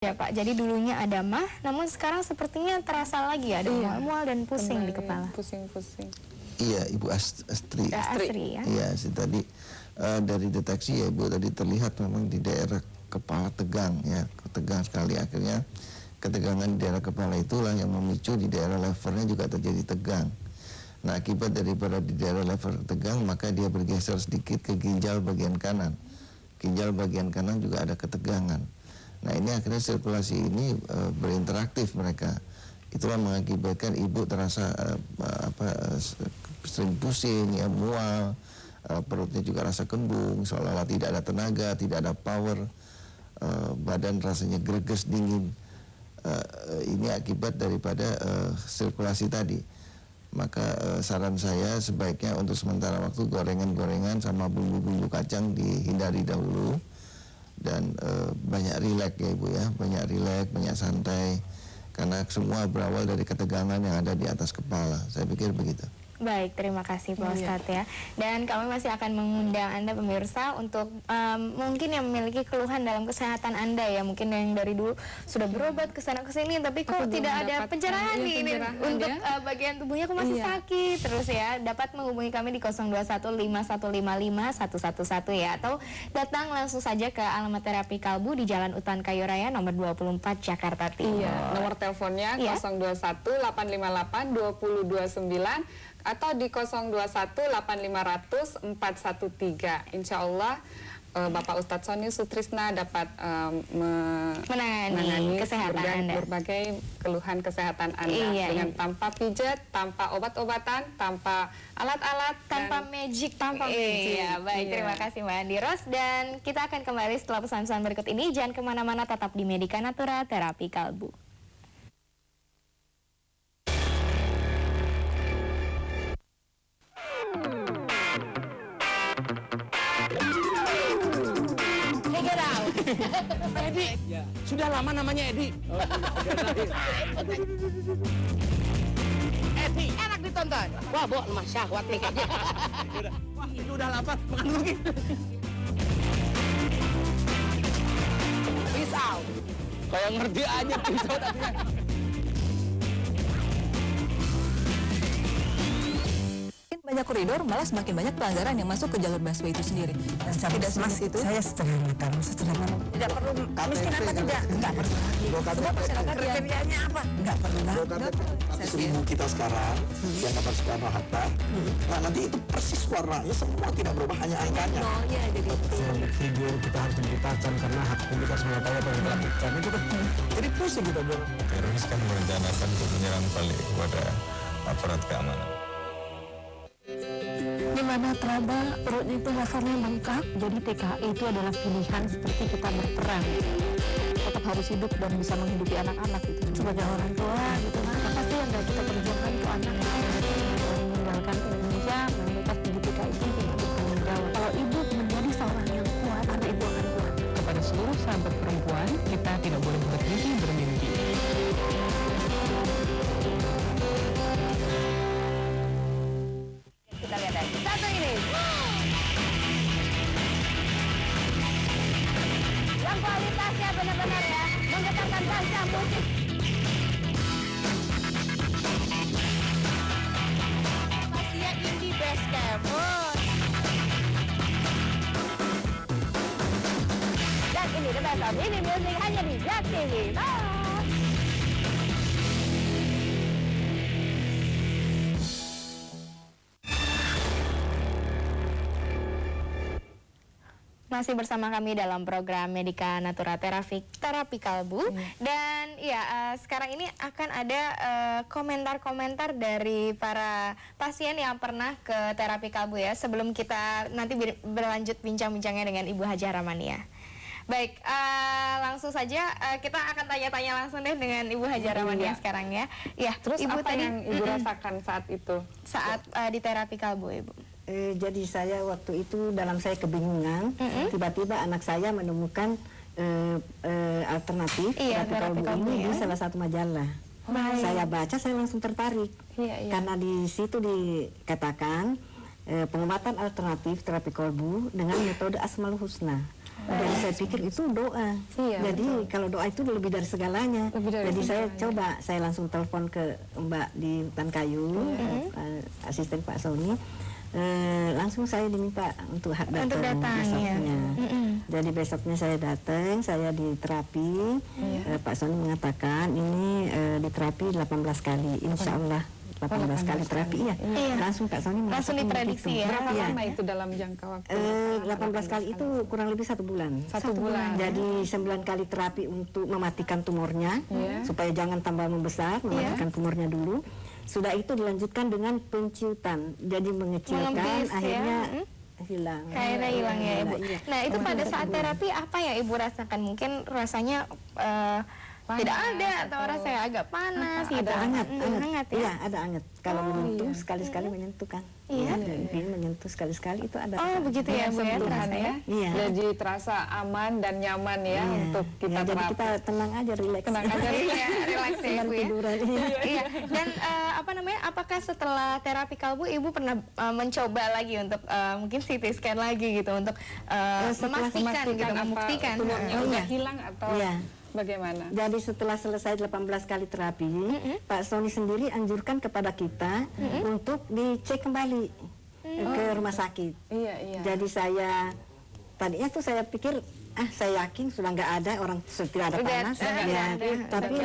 Ya Pak, jadi dulunya ada mah, namun sekarang sepertinya terasa lagi ada mual-mual dan pusing di kepala. Pusing-pusing. Iya, Ibu Astri. Astri ya. Iya, tadi dari deteksi ya Ibu tadi terlihat memang di daerah kepala tegang ya, tegang sekali. Akhirnya ketegangan di daerah kepala itulah yang memicu di daerah levernya juga terjadi tegang. Nah, akibat daripada di daerah lever tegang, maka dia bergeser sedikit ke ginjal bagian kanan. Ginjal bagian kanan juga ada ketegangan. Nah, ini akhirnya sirkulasi ini berinteraktif mereka. Itulah mengakibatkan ibu terasa sering pusing, ya, mual, perutnya juga rasa kembung, seolah-olah tidak ada tenaga, tidak ada power, badan rasanya greges dingin. Ini akibat daripada sirkulasi tadi. Maka saran saya sebaiknya untuk sementara waktu gorengan-gorengan sama bumbu-bumbu kacang dihindari dahulu. Dan banyak rileks ya Ibu ya, banyak rileks, banyak santai, karena semua berawal dari ketegangan yang ada di atas kepala. Saya pikir begitu. Baik, terima kasih Pak Ustadz ya. Dan kami masih akan mengundang Anda pemirsa untuk mungkin yang memiliki keluhan dalam kesehatan Anda ya, mungkin yang dari dulu sudah berobat ke sana ke sini tapi kok tidak ada pencerahan nih ini untuk bagian tubuhnya kok masih sakit terus ya, dapat menghubungi kami di 0215155111 ya, atau datang langsung saja ke alamat terapi kalbu di Jalan Utan Kayu Raya nomor 24 Jakarta Timur. Nomor teleponnya 021-858-2029 atau di 021-8500-413. Insya Allah Bapak Ustadz Sony Sutrisna dapat menangani kesehatan Anda, berbagai keluhan kesehatan Anda dengan tanpa pijat, tanpa obat-obatan, tanpa alat-alat, tanpa magic, Iya, baik, terima kasih Mbak Andi Ros, dan kita akan kembali setelah pesan-pesan berikut ini. Jangan kemana-mana, tetap di Medika Natura Terapi Kalbu. Edi, sudah lama namanya Edi. Edi, enak ditonton. Wah, Bo, lemah syahwat nih kayaknya. Wah, ini udah lapar, makan lagi. Pisau. Kayak ngerti aja pisau tadinya. Banyak koridor, malah semakin banyak pelanggaran yang masuk ke jalur busway itu sendiri. Dan tidak semas itu. Saya sederhana. Tidak perlu miskin apa tidak? Enggak perlu. Sebab masyarakat kriterianya apa? Enggak perlu. Seribu kita sekarang yang dapat Soekarno-Hatta, nah nanti itu persis warnanya semua tidak berubah, hanya angkanya. Nolnya jadi Video kita harus diberitakan karena hak publik harus mengetahui apa yang dilakukan. Itu kan jadi pusing kita bilang. Teroris kan merencanakan untuk menyerang balik kepada aparat keamanan. Di mana teraba perutnya itu rasanya bengkak, jadi TKI itu adalah pilihan seperti kita berperang. Tetap harus hidup dan bisa menghidupi anak-anak itu. Sebagai orang tua gitu kan, apa sih yang kita kerjakan ke anak meninggalkan Indonesia, mereka di TKI itu tidak bertanggung jawab. Kalau ibu menjadi seorang yang kuat, anak ibu akan kuat. Kepada seluruh sahabat perempuan, kita tidak boleh berhenti bermimpi. Kita lihat lagi. Satu ini. Yang kualitasnya benar-benar ya, menggetarkan kancah musik. Pasien Indie Base Camp. Dan ini the best of Indie Music hanya di JAK TV. Masih bersama kami dalam program Medika Natura Terapi Kalbu. Dan ya sekarang ini akan ada komentar-komentar dari para pasien yang pernah ke terapi kalbu ya, sebelum kita nanti berlanjut bincang-bincangnya dengan Ibu Hajah Ramania. Baik, langsung saja kita akan tanya-tanya langsung deh dengan Ibu Hajah Ramania sekarang ya. Ya, terus Ibu apa tadi yang Ibu rasakan saat itu? Saat di terapi kalbu, Ibu. Jadi saya waktu itu dalam saya kebingungan, tiba-tiba anak saya menemukan alternatif terapi kalbu ini di salah satu majalah. Saya baca, saya langsung tertarik karena di situ dikatakan pengobatan alternatif terapi kalbu dengan metode Asmaul Husna. Jadi saya pikir itu doa. Jadi kalau doa itu lebih dari segalanya. Jadi saya langsung telepon ke Mbak di Hutan Kayu, asisten Pak Sony. Langsung saya diminta untuk datang besoknya. Jadi besoknya saya datang, saya diterapi. Pak Sony mengatakan ini diterapi 18 kali, insya Allah 18 kali terapi ya. Langsung Pak Sony langsung diprediksi ya. Berapa lama itu dalam jangka waktu? 18 kali itu kurang lebih 1 bulan. 1 bulan. Jadi 9 kali terapi untuk mematikan tumornya supaya jangan tambah membesar, mematikan tumornya dulu. Sudah itu dilanjutkan dengan penciutan, jadi mengecilkan, akhirnya hilang. Akhirnya hilang ya Ibu. Nah itu pada saat terapi apa ya Ibu rasakan? Mungkin rasanya tidak ada atau rasanya agak panas gitu. Ada hangat ya? Iya, ada hangat. Kalau menyentuh sekali-sekali menyentuh kan. Iya. Jadi menyentuh sekali-sekali itu ada. Oh begitu ya Bu ya, terasa ya. Iya. Jadi terasa aman dan nyaman ya untuk kita jadi kita tenang aja, rileks. Tenang aja, rileks ya Bu ya. Iya. Dan apakah setelah terapi kalbu Ibu pernah mencoba lagi untuk mungkin CT scan lagi gitu untuk memastikan gitu, membuktikan tumornya udah hilang atau bagaimana? Jadi setelah selesai 18 kali terapi, Pak Sony sendiri anjurkan kepada kita untuk dicek kembali ke rumah sakit. Jadi saya tadinya tuh saya pikir saya yakin sudah nggak ada orang tidak ada panas. Tapi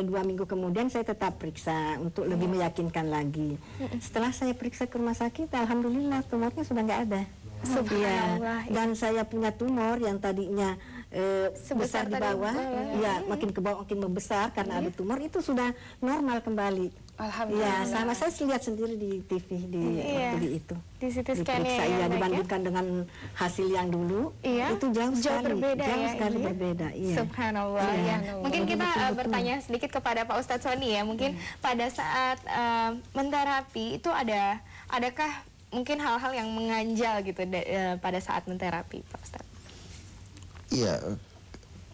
2 minggu kemudian saya tetap periksa untuk lebih meyakinkan lagi. Setelah saya periksa ke rumah sakit, alhamdulillah tumornya sudah nggak ada. Dan saya punya tumor yang tadinya sebesar di bawah, makin ke bawah makin membesar karena ada tumor, itu sudah normal kembali. Alhamdulillah. Ya, sama saya lihat sendiri di TV waktu di itu. Di CT scan ya, dibandingkan dengan hasil yang dulu, itu jauh sekali berbeda. Iya. Subhanallah. Ya. Mungkin kita bertanya sedikit kepada Pak Ustadz Sony ya. Mungkin pada saat menterapi itu adakah mungkin hal-hal yang mengganjal gitu pada saat menterapi, Pak Ustadz? Iya,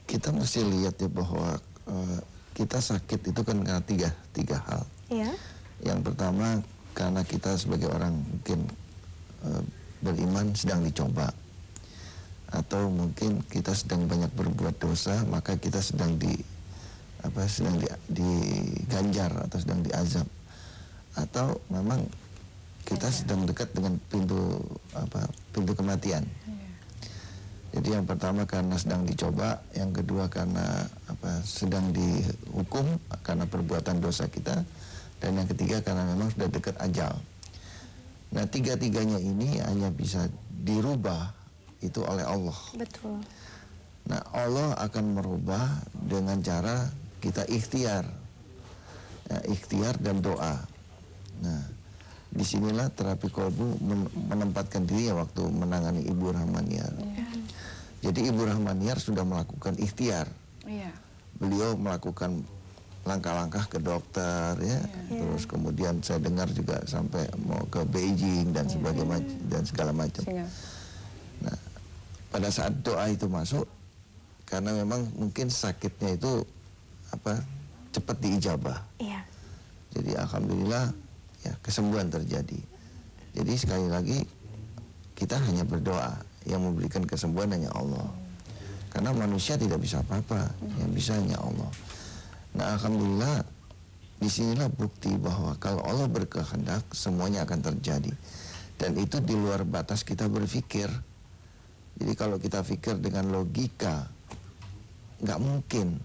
kita mesti lihat ya bahwa kita sakit itu kan karena tiga hal. Yang pertama karena kita sebagai orang mungkin beriman sedang dicoba, atau mungkin kita sedang banyak berbuat dosa, maka kita sedang diganjar atau sedang diazab, atau memang kita sedang dekat dengan pintu kematian. Jadi yang pertama karena sedang dicoba, yang kedua karena sedang dihukum karena perbuatan dosa kita, dan yang ketiga karena memang sudah dekat ajal. Nah, tiga-tiganya ini hanya bisa dirubah itu oleh Allah. Betul. Nah, Allah akan merubah dengan cara kita ikhtiar, ikhtiar dan doa. Nah, disinilah terapi kolbu menempatkan diri waktu menangani Ibu Rahmaniar. Jadi Ibu Rahmaniar sudah melakukan ikhtiar. Beliau melakukan langkah-langkah ke dokter terus kemudian saya dengar juga sampai mau ke Beijing dan dan segala macam. Nah, pada saat doa itu masuk, karena memang mungkin sakitnya itu cepat diijabah. Jadi alhamdulillah ya kesembuhan terjadi. Jadi sekali lagi kita hanya berdoa, yang memberikan kesembuhan hanya Allah. Karena manusia tidak bisa apa-apa, yang bisa hanya Allah. Nah, alhamdulillah disinilah bukti bahwa kalau Allah berkehendak semuanya akan terjadi. Dan itu di luar batas kita berpikir. Jadi kalau kita pikir dengan logika, nggak mungkin.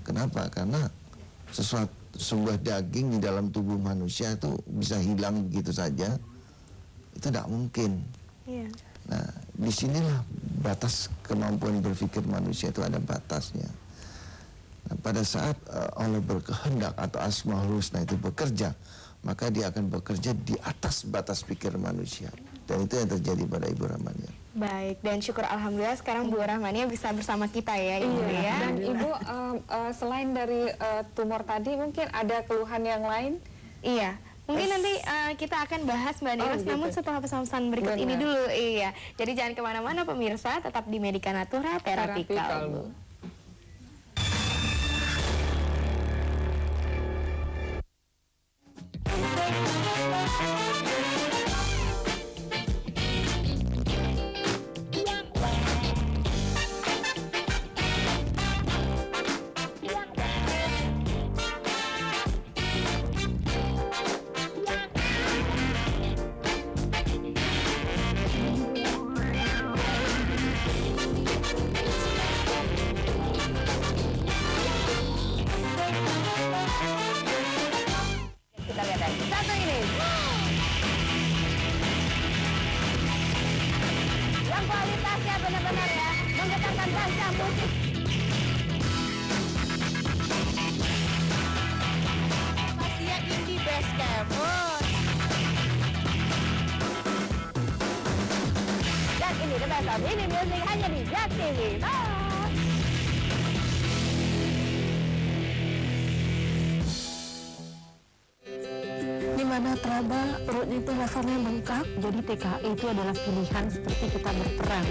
Kenapa? Karena sebuah daging di dalam tubuh manusia itu bisa hilang begitu saja. Itu tidak mungkin. Nah, disinilah batas kemampuan berpikir manusia itu ada batasnya. Nah, pada saat Allah berkehendak atau Asmaul Husna itu bekerja, maka dia akan bekerja di atas batas pikir manusia. Dan itu yang terjadi pada Ibu Rahmaniar. Baik, dan syukur alhamdulillah sekarang Bu Rahmaniar bisa bersama kita ya Ibu ya. Dan Ibu selain dari tumor tadi mungkin ada keluhan yang lain? Iya. Mungkin nanti kita akan bahas Mbak Niras, namun setelah pesan-pesan berikut ini dulu. Iya, jadi jangan kemana-mana pemirsa, tetap di Medika Natura Terapi Kalbu. Asia Indie Base Camp. Dan ini The Best of Indie Music hanya di JAK TV. Di mana teraba perutnya itu levelnya bengkak, jadi TKI itu adalah pilihan seperti kita berperang.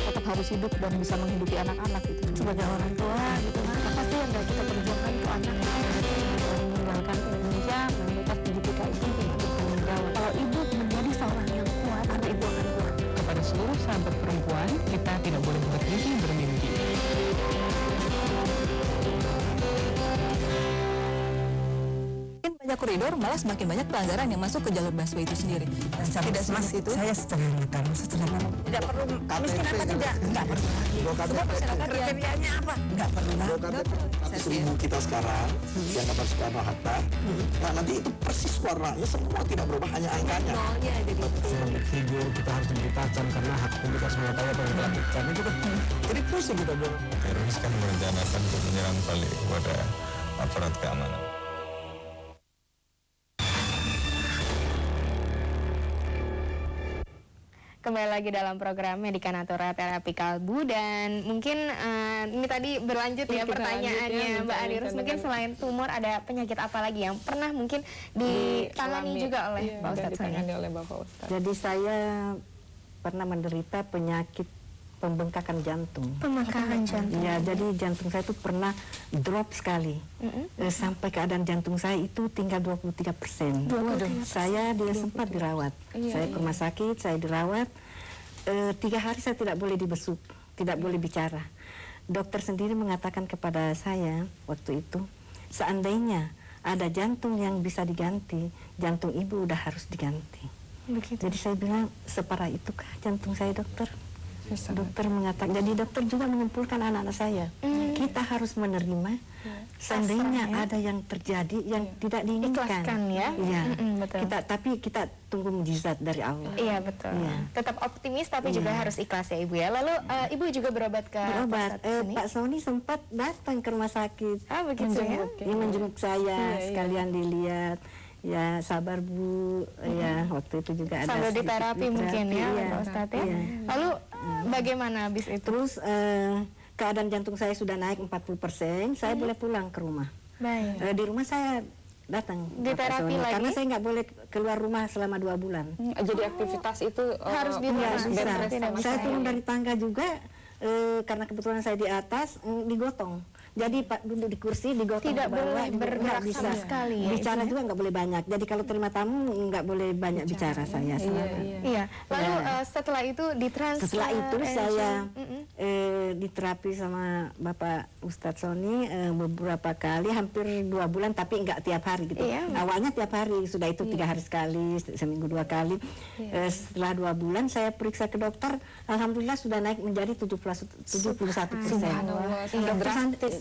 Tetap harus hidup dan bisa menghidupi anak-anak itu. Sebagai orang tua gitu kan, apa sih yang kita perjuangkan untuk anak? Meninggalkan Indonesia, meninggalkan di TKI itu untuk tanggung jawab. Kalau ibu menjadi seorang yang kuat, anak ibu akan kuat. Kepada seluruh sahabat perempuan, kita tidak boleh berhenti bermimpi. Banyak koridor, malah semakin banyak pelanggaran yang masuk ke jalur busway itu sendiri. Tidak semas itu. Saya sederhanakan. Tidak perlu miskin apa tidak? Enggak perlu lagi. Sebab masyarakat kriterianya apa? Enggak perlu lagi. Seribu kita sekarang yang dapat Soekarno-Hatta, nah nanti itu persis warnanya semua tidak berubah, hanya angkanya. Nolnya jadi Sebagai figur kita harus diberitakan karena hak publik harus mengetahui apa yang dilakukan. Itu kan jadi pusing kita bilang. Teroris kan merencanakan untuk menyerang balik kepada aparat keamanan. Kembali lagi dalam program Medika Natura Terapi Kalbu, dan mungkin ini tadi berlanjut ya pertanyaannya Mbak Adirus. Mungkin selain tumor ada penyakit apa lagi yang pernah mungkin ditangani juga oleh Pak Ustadz Soni? Oleh Bapak Ustadz. Jadi saya pernah menderita penyakit pembengkakan jantung. Pembengkakan jantung. Ya, jadi jantung saya itu pernah drop sekali. Sampai keadaan jantung saya itu tinggal 23%. Saya sempat dirawat. Saya ke rumah sakit, saya dirawat. 3 hari saya tidak boleh dibesuk, tidak boleh bicara. Dokter sendiri mengatakan kepada saya waktu itu, seandainya ada jantung yang bisa diganti, jantung ibu udah harus diganti. Begitu. Jadi saya bilang, separah itukah jantung saya, dokter? Dokter mengatakan, jadi dokter juga menyimpulkan anak-anak saya, kita harus menerima seandainya ada yang terjadi yang tidak diinginkan. Ikhlaskan ya. Iya. Betul. Tapi kita tunggu mujizat dari Allah. Iya betul. Iya. Tetap optimis tapi juga harus ikhlas ya Ibu ya. Lalu Ibu juga berobat ke Pak Soni sempat datang ke rumah sakit. Ah begitu ya. Dia menjenguk saya, sekalian dilihat. Ya sabar Bu, ya waktu itu juga ada sambil diterapi mungkin ya Pak Ustadz ya. Iya. Lalu bagaimana habis itu? Terus keadaan jantung saya sudah naik 40%, saya boleh pulang ke rumah. Baik. Di rumah saya datang diterapi lagi karena saya nggak boleh keluar rumah selama 2 bulan. Jadi aktivitas itu harus saya turun dari tangga juga karena kebetulan saya di atas digotong. Jadi Pak duduk di kursi digotong tidak boleh bergerak bisa. sama sekali ya, bicara juga nggak boleh banyak. Jadi kalau terima tamu nggak boleh banyak bicara saya. Iya. Lalu setelah itu ditransfer. Setelah itu saya diterapi sama Bapak Ustadz Soni beberapa kali, hampir 2 bulan, tapi nggak tiap hari gitu. Awalnya tiap hari, sudah itu 3 hari sekali, seminggu 2 kali. Setelah 2 bulan saya periksa ke dokter, alhamdulillah sudah naik menjadi 71%.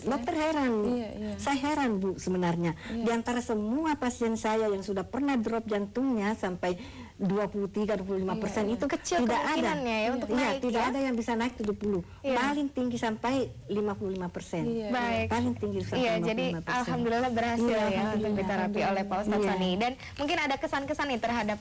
Dokter heran, saya heran Bu sebenarnya. Di antara semua pasien saya yang sudah pernah drop jantungnya sampai 23-25% itu kecil tidak ada ya untuk naik, tidak ada yang bisa naik 70. Paling tinggi sampai 55%. Baik. Paling tinggi sampai 55%. Jadi alhamdulillah berhasil ya untuk diterapi oleh Pak Ustadz Soni. Dan mungkin ada kesan-kesan nih terhadap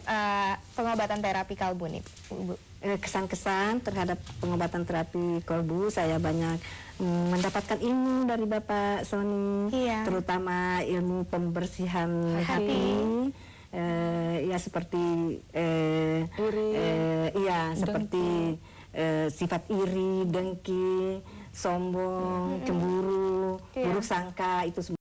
pengobatan terapi kalbu nih Bu. Kesan-kesan terhadap pengobatan terapi kalbu, saya banyak mendapatkan ilmu dari Bapak Soni, terutama ilmu pembersihan hati. Ya seperti seperti sifat iri, dengki, sombong, cemburu, buruk sangka, itu semua